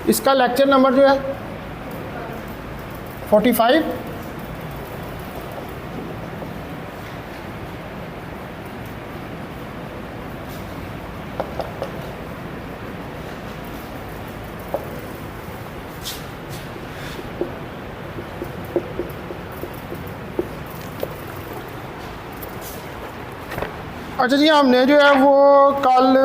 इसका lecture number जो है 45। अच्छा जी, हमने जो है वो कल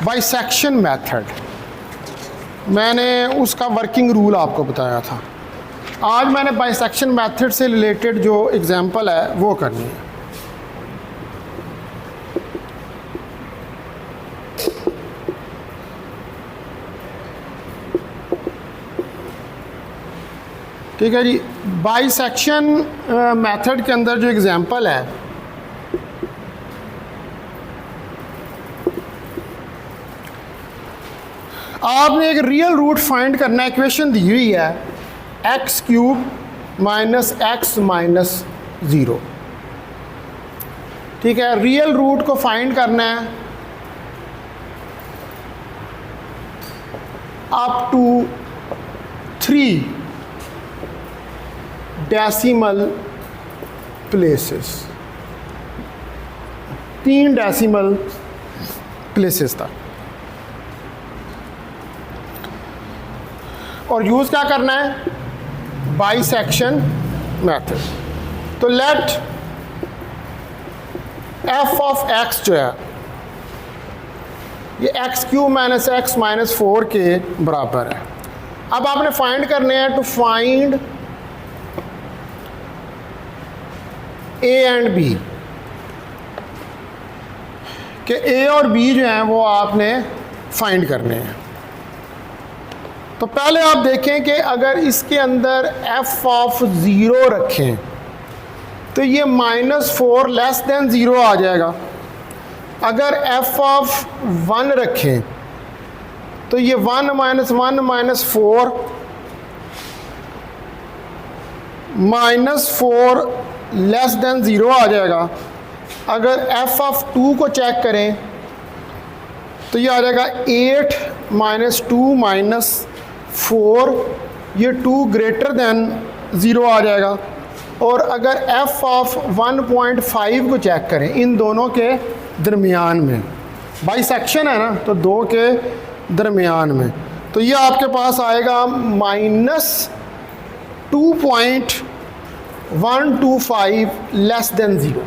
बाइसेक्शन मेथड, मैंने उसका वर्किंग रूल आपको बताया था। आज मैंने बाइसेक्शन मेथड से रिलेटेड जो एग्जांपल है वो करनी है। ठीक है जी। बाइसेक्शन मेथड के अंदर जो एग्जांपल है, आपने एक रियल रूट फाइंड करना है। इक्वेशन दी हुई है x cube minus x minus zero. ठीक है, रियल रूट को फाइंड करना है up to 3 decimal places, 3 decimal places तक। और यूज़ क्या करना है? Bisection method. तो लेट एफ ऑफ एक्स जो है ये x cube minus x minus 4 के बराबर है। अब आपने फाइंड करने हैं to find a and b, कि ए और बी जो हैं वो आपने फाइंड करने हैं। तो पहले आप देखें कि अगर इसके अंदर एफ ऑफ ज़ीरो रखें तो ये -4 लेस देन ज़ीरो आ जाएगा। अगर एफ ऑफ 1 रखें तो ये 1 minus 1 minus 4 -4 less than zero आ जाएगा। अगर एफ ऑफ 2 को चेक करें तो ये आ जाएगा 8 माइनस 2 माइनस 4, ये 2 ग्रेटर देन ज़ीरो आ जाएगा। और अगर एफ ऑफ 1.5 को चेक करें इन दोनों के दरमियान में, बाइसेक्शन है ना, तो 2 के दरमियान में, तो ये आपके पास आएगा -2.125 लेस देन ज़ीरो।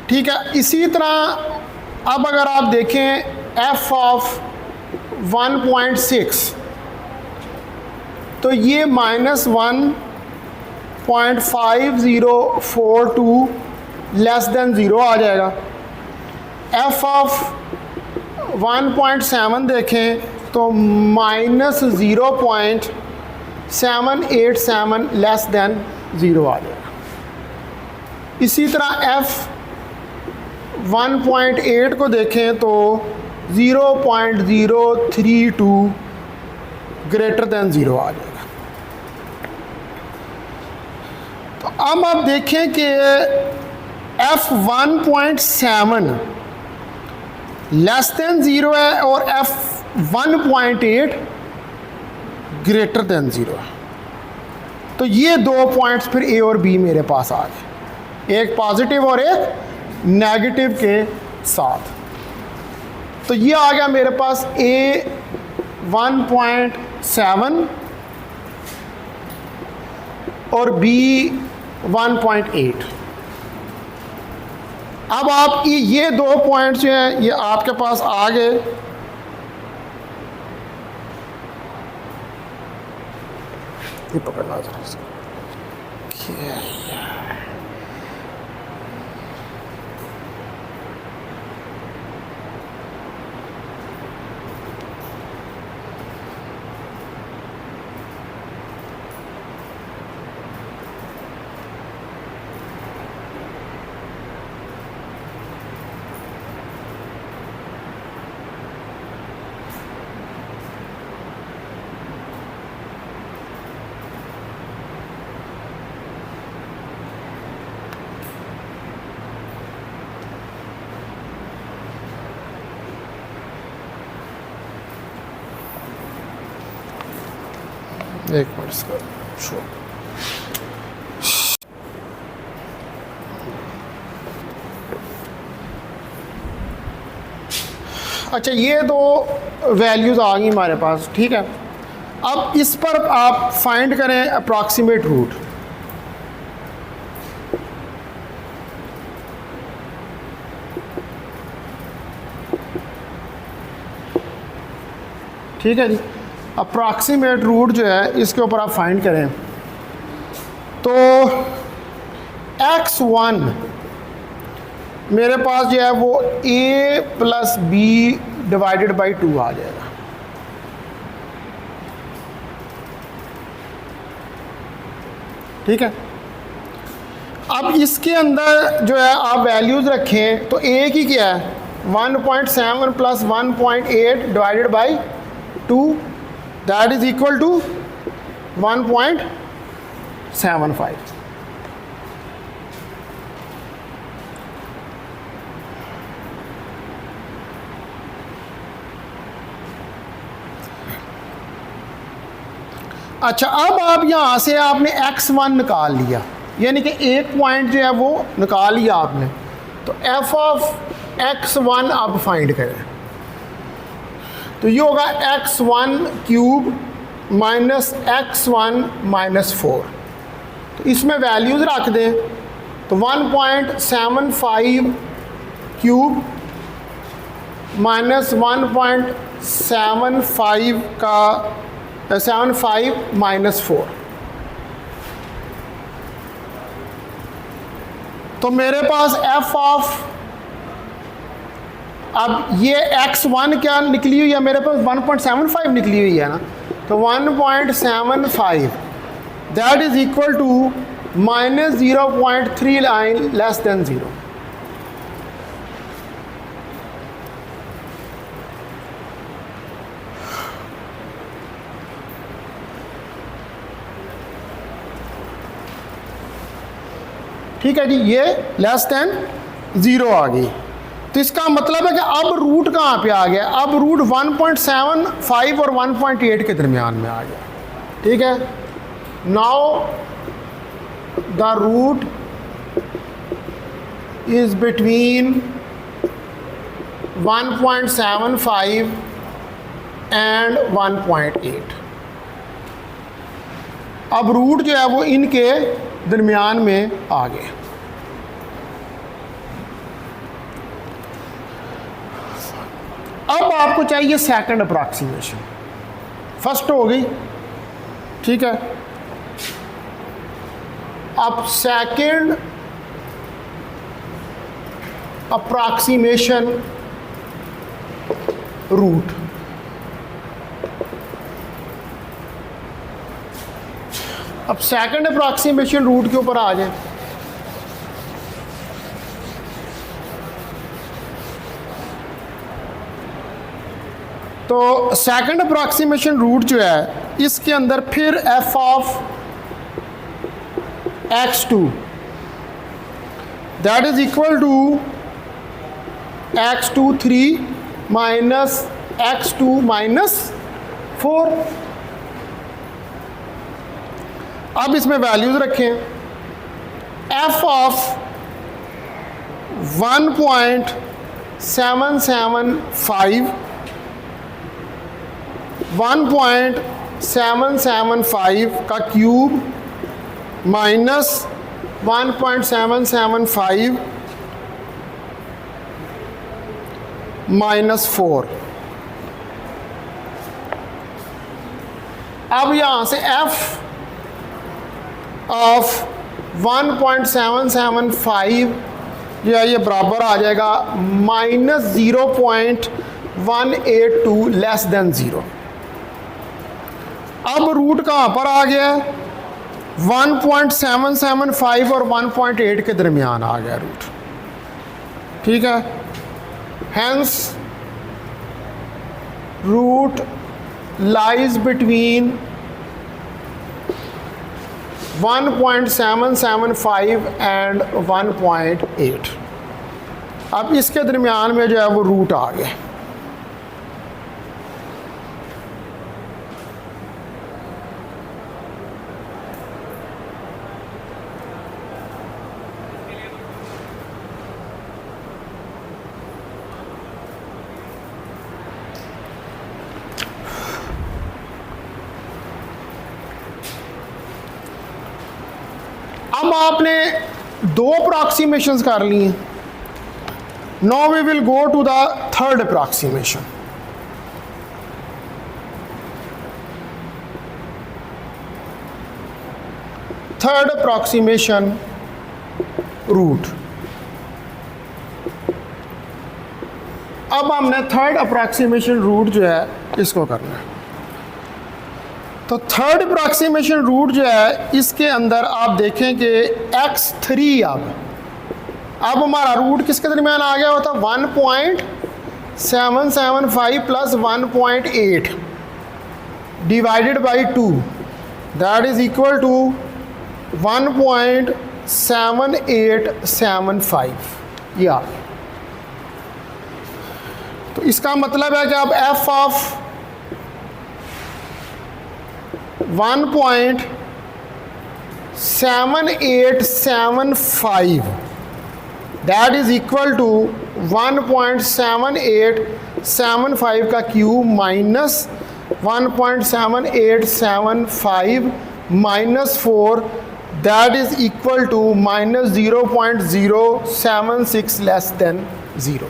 ठीक है, इसी तरह अब अगर आप देखें एफ ऑफ 1.6 तो ये -1.5042 लेस देन ज़ीरो आ जाएगा। एफ ऑफ 1.7 देखें तो -0.787 लेस देन ज़ीरो आ जाएगा। इसी तरह एफ 1.8 को देखें तो 0.032 ग्रेटर देन ज़ीरो आ जाएगा। तो अब आप देखें कि एफ 1.7 लेस देन ज़ीरो है और एफ 1.8 ग्रेटर देन ज़ीरो है। तो ये 2 पॉइंट्स फिर ए और बी मेरे पास आ गए, एक पॉजिटिव और एक नेगेटिव के साथ। तो ये आ गया मेरे पास ए 1.7 और बी 1.8। अब आप ये 2 पॉइंट्स जो हैं ये आपके पास आ गए। ये पकड़ना जरा इसको। एक मिनट इसका शो। अच्छा, ये दो वैल्यूज़ आ गई हमारे पास, ठीक है। अब इस पर आप फाइंड करें अप्रॉक्सीमेट रूट। ठीक है जी, अप्रॉक्सीमेट रूट जो है इसके ऊपर आप फाइंड करें तो x1 मेरे पास जो है वो a plus b divided by 2 आ जाएगा। ठीक है, अब इसके अंदर जो है आप वैल्यूज़ रखें तो a की क्या है 1.7 plus 1.8 divided by 2, that is equal to 1.75। अच्छा, अब आप यहाँ से आपने x1 निकाल लिया, यानी कि एक पॉइंट जो है वो निकाल लिया आपने, तो f ऑफ x1 आप फाइंड करें तो ये होगा x1 cube minus x1 minus 4। तो इसमें वैल्यूज़ रख दें तो 1.75 क्यूब माइनस 1.75 का 75 माइनस 4, तो मेरे पास f ऑफ, अब ये x1 क्या निकली हुई है मेरे पास 1.75 निकली हुई है ना, तो 1.75 that is equal to minus 0.39 less than 0। ठीक है जी, ये लेस देन 0 आ गई। तो इसका मतलब है कि अब रूट कहाँ पे आ गया, अब रूट 1.75 और 1.8 के दरमियान में आ गया। ठीक है, now the root is between 1.75 and 1.8। अब रूट जो है वो इनके दरमियान में आ गए। अब आपको चाहिए सेकंड अप्रॉक्सीमेशन। फर्स्ट हो गई, ठीक है, अब सेकंड अप्रॉक्सीमेशन रूट। अब सेकंड अप्रॉक्सीमेशन रूट के ऊपर आ जाए तो सेकंड अप्रॉक्सीमेशन रूट जो है इसके अंदर फिर f of x2 that is equal to x2 3 minus x2 minus 4। अब इसमें वैल्यूज रखें, f ऑफ 1.775 1.775 का क्यूब माइनस 1.775 माइनस 4। अब यहाँ से f ऑफ 1.775 जो है ये बराबर आ जाएगा माइनस 0.182 लेस देन 0। अब रूट कहाँ पर आ गया, 1.775 और 1.8 के दरमियान आ गया रूट। ठीक है, hence root lies between 1.775 and 1.8। अब इसके दरमियान में जो है वो रूट आ गया। अब आपने दो अप्रॉक्सीमेशंस कर ली हैं. Now we will go to the third approximation. Third approximation root. अब हमने थर्ड अप्रॉक्सीमेशन रूट जो है इसको करना है. तो थर्ड अप्रॉक्सीमेशन रूट जो है इसके अंदर आप देखें कि x3 अब हमारा रूट किसके दरमियान आ गया होता 1.775 plus 1.8 divided by 2 that is equal to 1.7875. या तो इसका मतलब है कि अब f of 1.7875 that is equal to 1.7875 का cube minus 1.7875 minus 4 that is equal to minus 0.076 less than 0.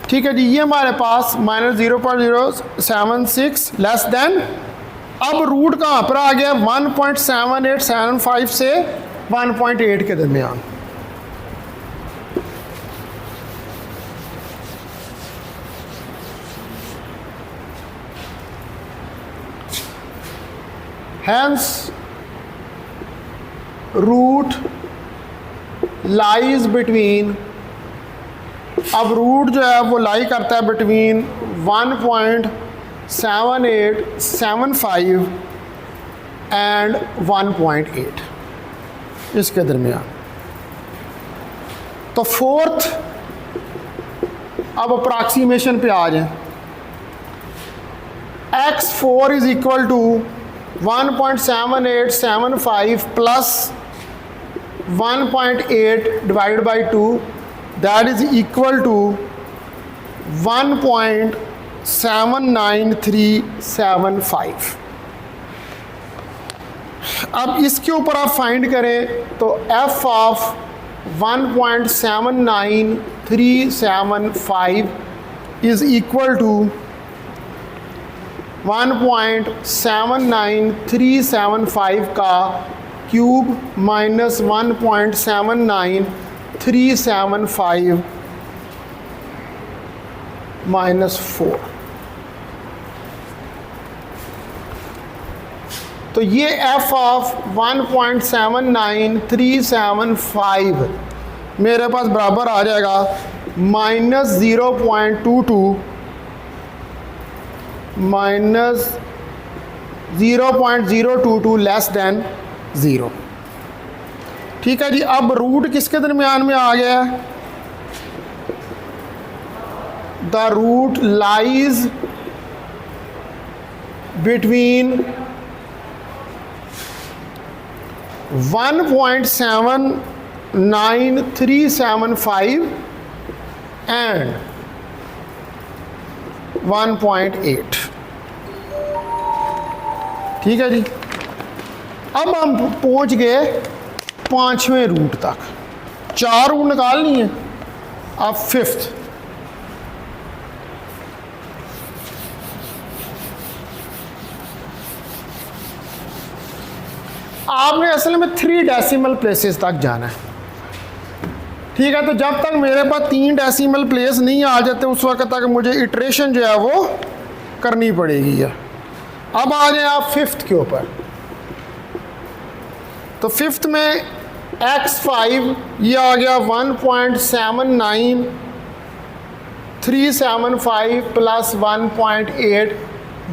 ठीक है जी, ये हमारे पास माइनस 0.076 लेस देन. अब रूट कहाँ पर आ गया 1.7875 से 1.8 के दरमियान. Hence root lies between, अब रूट जो है वो लाई करता है बिटवीन 1.7875 एंड 1.8 इसके दरमियान. तो फोर्थ अब अप्रॉक्सीमेशन पे आ जाए. x4 is equal to 1.7875 plus 1.8 divided by 2 that is equal to 1.79375. अब इसके ऊपर आप फाइंड करें तो f of 1.79375 is equal to 1.79375 का क्यूब माइनस 1.79375 माइनस 4. तो ये f ऑफ 1.79375 मेरे पास बराबर आ जाएगा माइनस 0.22 माइनस 0.022 लेस देन 0. ठीक है जी. अब रूट किसके दरमियान में आ गया है? The root lies between 1.79375 and 1.8. ठीक है जी. अब हम पहुंच गए पांचवें रूट तक. 4 रूट निकालनी है. अब फिफ्थ आपने असल में 3 डेसिमल प्लेसेस तक जाना है. ठीक है. तो जब तक मेरे पास 3 डेसिमल प्लेस नहीं आ जाते उस वक्त तक मुझे इटरेशन जो है वो करनी पड़ेगी है. अब आ जाए आप फिफ्थ के ऊपर. तो फिफ्थ में x5 ये आ गया 1.79375 प्लस 1.8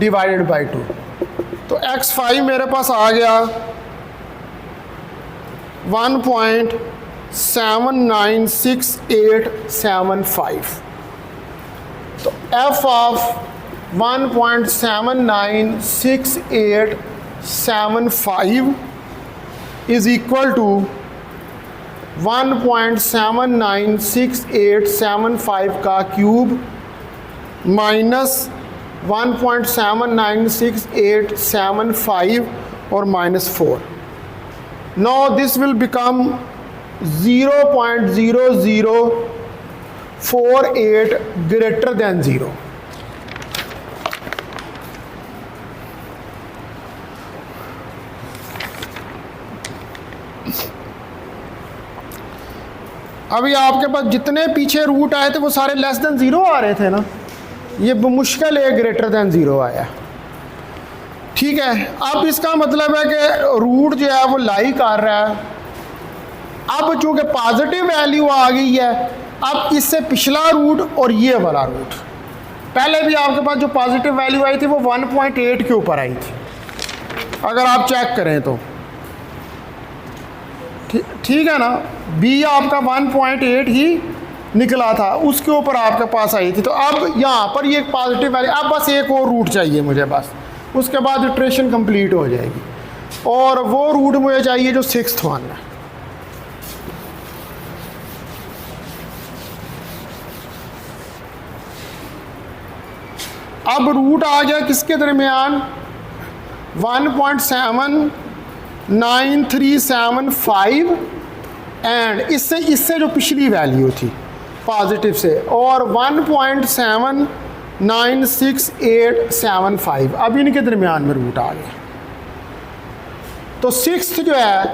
डिवाइडेड बाई 2. तो x5 मेरे पास आ गया 1.79675. तो f of 1.79675 is equal to 1.79675 का क्यूब माइनस 1.796875 और -4. Now this will become 0.0048 greater than 0. अभी आपके पास जितने पीछे रूट आए थे वो सारे लेस देन 0 आ रहे थे ना, ये मुश्किल है ग्रेटर देन 0 आया. ठीक है, अब इसका मतलब है कि रूट जो है वो लाई कर रहा है. अब चूंकि पॉजिटिव वैल्यू आ गई है, अब इससे पिछला रूट और ये वाला रूट, पहले भी आपके पास जो पॉजिटिव वैल्यू आई थी वो 1.8 के ऊपर आई थी, अगर आप चेक करें तो. ठीक है ना, बी आपका 1.8 ही निकला था, उसके ऊपर आपके पास आई थी. तो अब यहाँ पर ये पॉजिटिव वैल्यू, अब बस एक और रूट चाहिए मुझे, बस उसके बाद इटरेशन कंप्लीट हो जाएगी. और वो रूट मुझे चाहिए जो 6th वन है. अब रूट आ गया किसके दरमियान, 1.79375 एंड इससे जो पिछली वैल्यू थी पॉजिटिव से, और 1.796875, अब इनके दरमियान में रूट आ गया. तो 6th जो है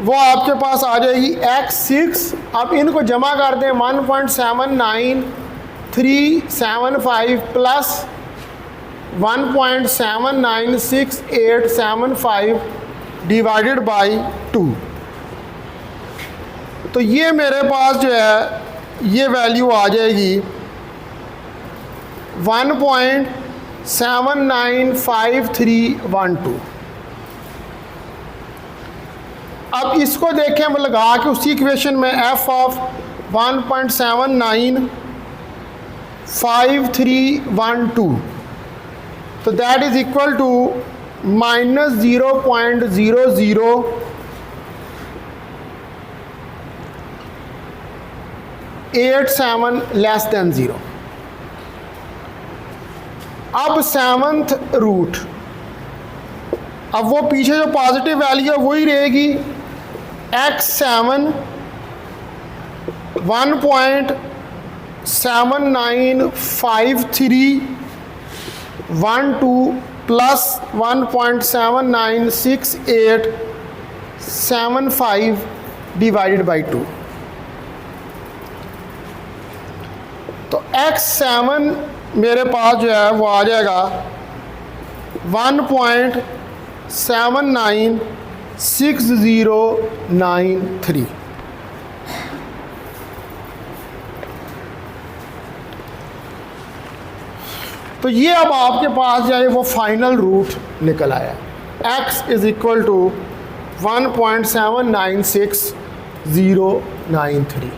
वो आपके पास आ जाएगी x6. अब इनको जमा कर दें, 1.79375 प्लस 1.796875 डिवाइडेड बाई 2. तो ये मेरे पास जो है ये वैल्यू आ जाएगी 1.795312. अब इसको देखें, हम लगा के उसी इक्वेशन में f ऑफ 1.795312, तो that is equal to -0.0087 less than 0. अब 7th रूट, अब वो पीछे जो पॉजिटिव वैल्यू है वही रहेगी, x7 1.795312 प्लस 1.796875 डिवाइडेड बाई 2. तो x7 मेरे पास जो है वो आ जाएगा 1.796093. तो ये अब आपके पास जो है वो फाइनल रूट निकल आया, x इज इक्वल टू 1.796093.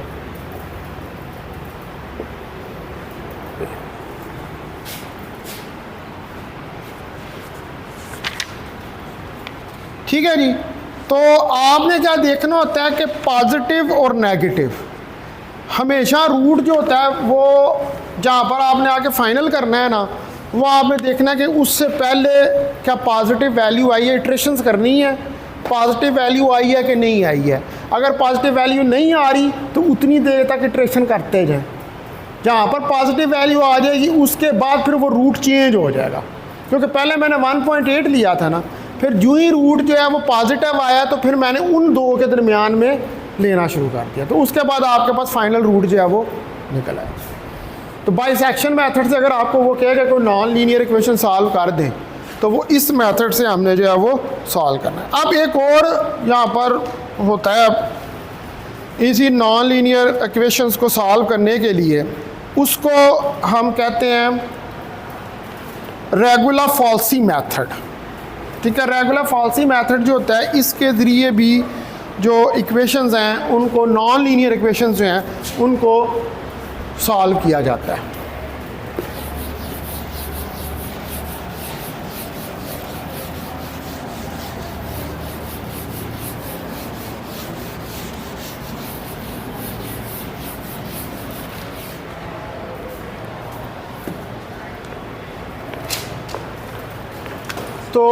ठीक है जी. तो आपने क्या देखना होता है कि पॉजिटिव और नेगेटिव, हमेशा रूट जो होता है वो जहाँ पर आपने आके फाइनल करना है ना, वो आपने देखना है कि उससे पहले क्या पॉजिटिव वैल्यू आई है, इटरेशंस करनी है, पॉजिटिव वैल्यू आई है कि नहीं आई है. अगर पॉजिटिव वैल्यू नहीं आ रही तो उतनी देर तक इटरेशन करते जाएं. जहाँ पर पॉजिटिव वैल्यू आ जाएगी उसके बाद फिर वो रूट चेंज हो जाएगा, क्योंकि पहले मैंने 1.8 लिया था ना, फिर जो ही रूट जो है वो पॉजिटिव आया तो फिर मैंने उन दो के दरमियान में लेना शुरू कर दिया. तो उसके बाद आपके पास फाइनल रूट जो है वो निकल आया. तो बाइसेक्शन मेथड से अगर आपको वो कहेगा कोई नॉन लीनियर इक्वेशन सॉल्व कर दें तो वो इस मेथड से हमने जो है वो सॉल्व करना है. अब एक और यहाँ पर होता है, इसी नॉन लीनियर इक्वेशंस को सॉल्व करने के लिए उसको हम कहते हैं रेगुलर फॉल्सी मेथड. ठीक है, रेगुलर फॉल्सी मेथड जो होता है इसके ज़रिए भी जो इक्वेशंस हैं उनको, नॉन लीनियर इक्वेशंस जो हैं उनको सॉल्व किया जाता है. तो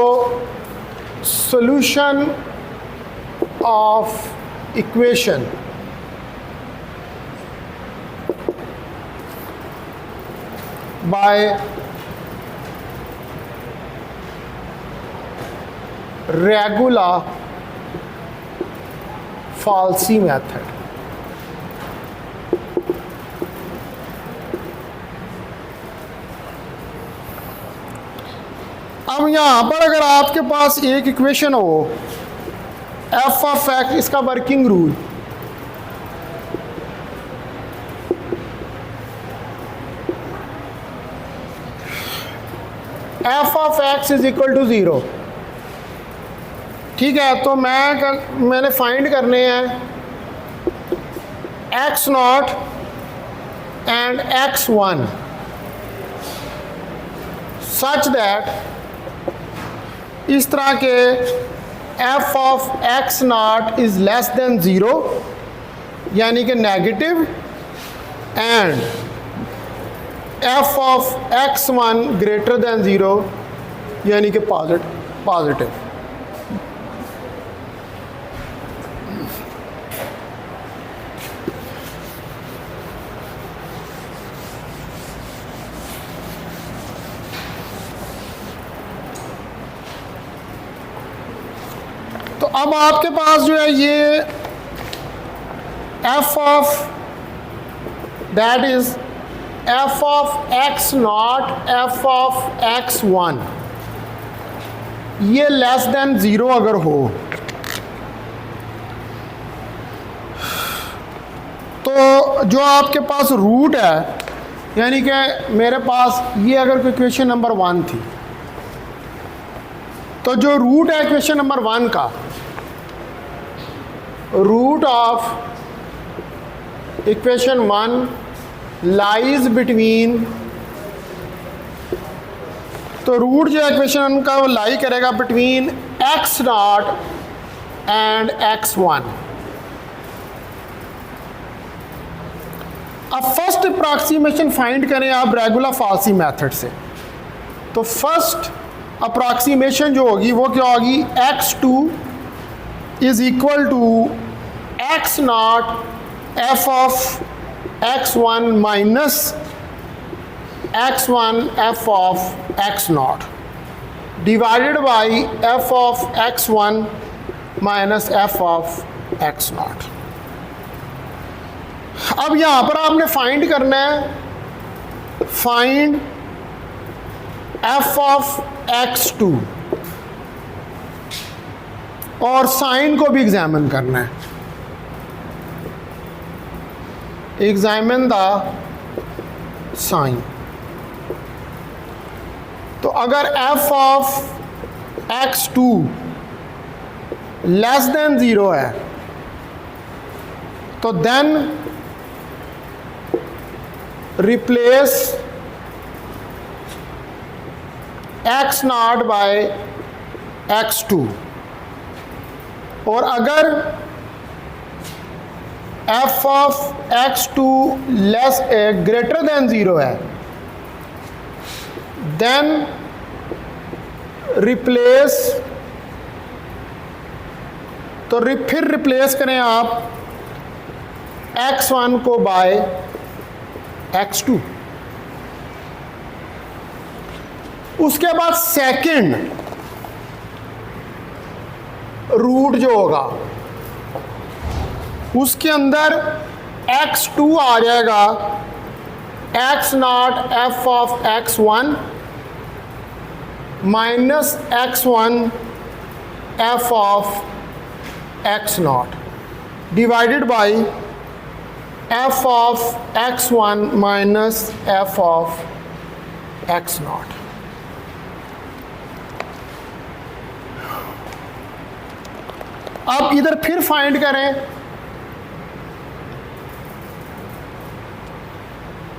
solution of equation by regular falsi method. अब यहां पर अगर आपके पास एक इक्वेशन हो एफ ऑफ एक्स, इसका working rule F of X is equal to 0, ठीक है। तो मैंने फाइंड करने हैं X not and x one such that इस तरह के F of X not is less than 0 यानी कि negative, and F of X one greater than 0 यानी कि पॉजिटिव। तो अब आपके पास जो है ये F of that is F of X naught f of X one, ये लेस देन 0 अगर हो तो जो आपके पास रूट है, यानी कि मेरे पास ये अगर कोई इक्वेशन नंबर 1 थी, तो जो रूट है इक्वेशन नंबर 1 का, root of equation 1 lies between, तो रूट जो है इक्वेशन का वो लाई करेगा between x not and x one. अब फर्स्ट अप्रॉक्सीमेशन फाइंड करें आप रेगुलर फाल्सी मेथड से। तो फर्स्ट अप्रॉक्सीमेशन जो होगी वो क्या होगी, x2 is equal to x naught f of x1 minus x1 f of x naught divided by f of x1 minus f of x naught. अब यहां पर आपने फाइंड करना है, फाइंड f ऑफ x2 और साइन को भी examine करना है, एग्जामिन द साइन। तो अगर f of x2 less than 0 है तो then replace x naught by x2, और अगर f of x2 less greater than 0 है देन रिप्लेस, तो फिर रिप्लेस करें आप x1 को बाय x2। उसके बाद सेकंड रूट जो होगा उसके अंदर x2 आ जाएगा x not f of x1 minus x1 f of x naught divided by f of x1 minus f of x naught. अब इधर फिर फाइंड करें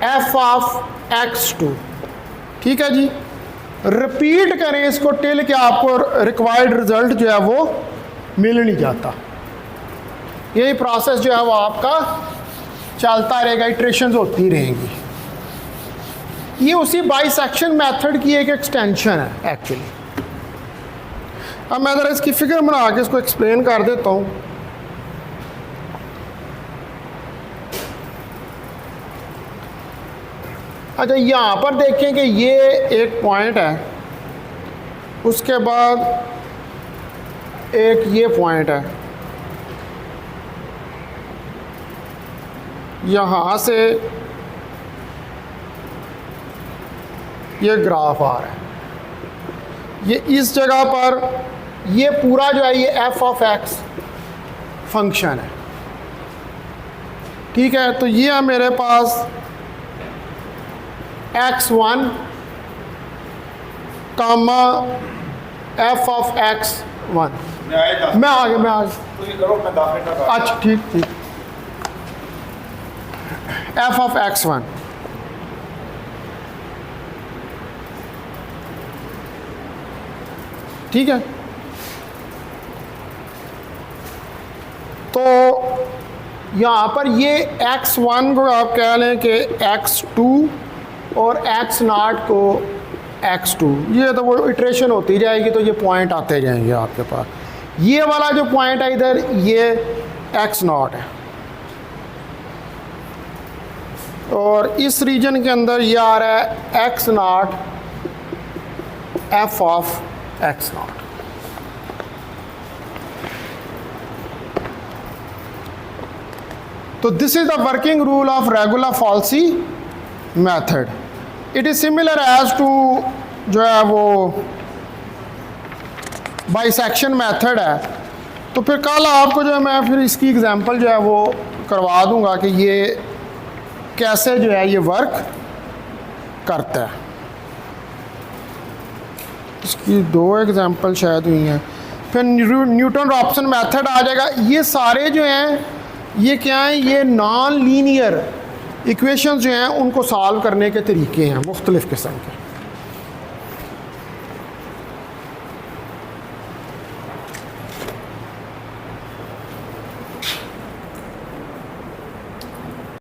f ऑफ x2, ठीक है जी। रिपीट करें इसको टिल के आपको रिक्वायर्ड रिजल्ट जो है वो मिल नहीं जाता। यही प्रोसेस जो है वो आपका चलता रहेगा, इटरेशंस होती रहेंगी। ये उसी बाइसेक्शन मेथड की एक एक्सटेंशन है एक्चुअली। अब मैं ज़रा इसकी फिगर बना के इसको एक्सप्लेन कर देता हूँ। अच्छा, यहाँ पर देखें कि ये एक पॉइंट है, उसके बाद एक ये पॉइंट है, यहाँ से ये ग्राफ आ रहा है, ये इस जगह पर ये पूरा जो है ये एफ ऑफ एक्स फंक्शन है, ठीक है। तो ये है मेरे पास x1 comma F of x1। मैं आगे अच्छा ठीक, एफ ऑफ x1, ठीक है। तो यहाँ पर ये x1 को आप कह लें कि x2 और x0 को x2, ये तो वो इटरेशन होती जाएगी, तो ये पॉइंट आते जाएंगे आपके पास। ये वाला जो पॉइंट है इधर, ये x0 है, और इस रीजन के अंदर ये आ रहा है x0 एफ ऑफ x0। तो this is the working rule of regular falsi method. It is similar as to जो है वो बाइसेक्शन मेथड है। तो फिर कल आपको जो है मैं फिर इसकी एग्जांपल जो है वो करवा दूंगा कि ये कैसे जो है ये वर्क करता है। इसकी 2 एग्जांपल शायद हुई हैं। फिर न्यूटन रॉप्सन मेथड आ जाएगा। ये सारे जो हैं ये क्या हैं, ये नॉन लीनियर इक्वेशंस जो हैं उनको सॉल्व करने के तरीके हैं मुख्तलिफ़ किस्म के।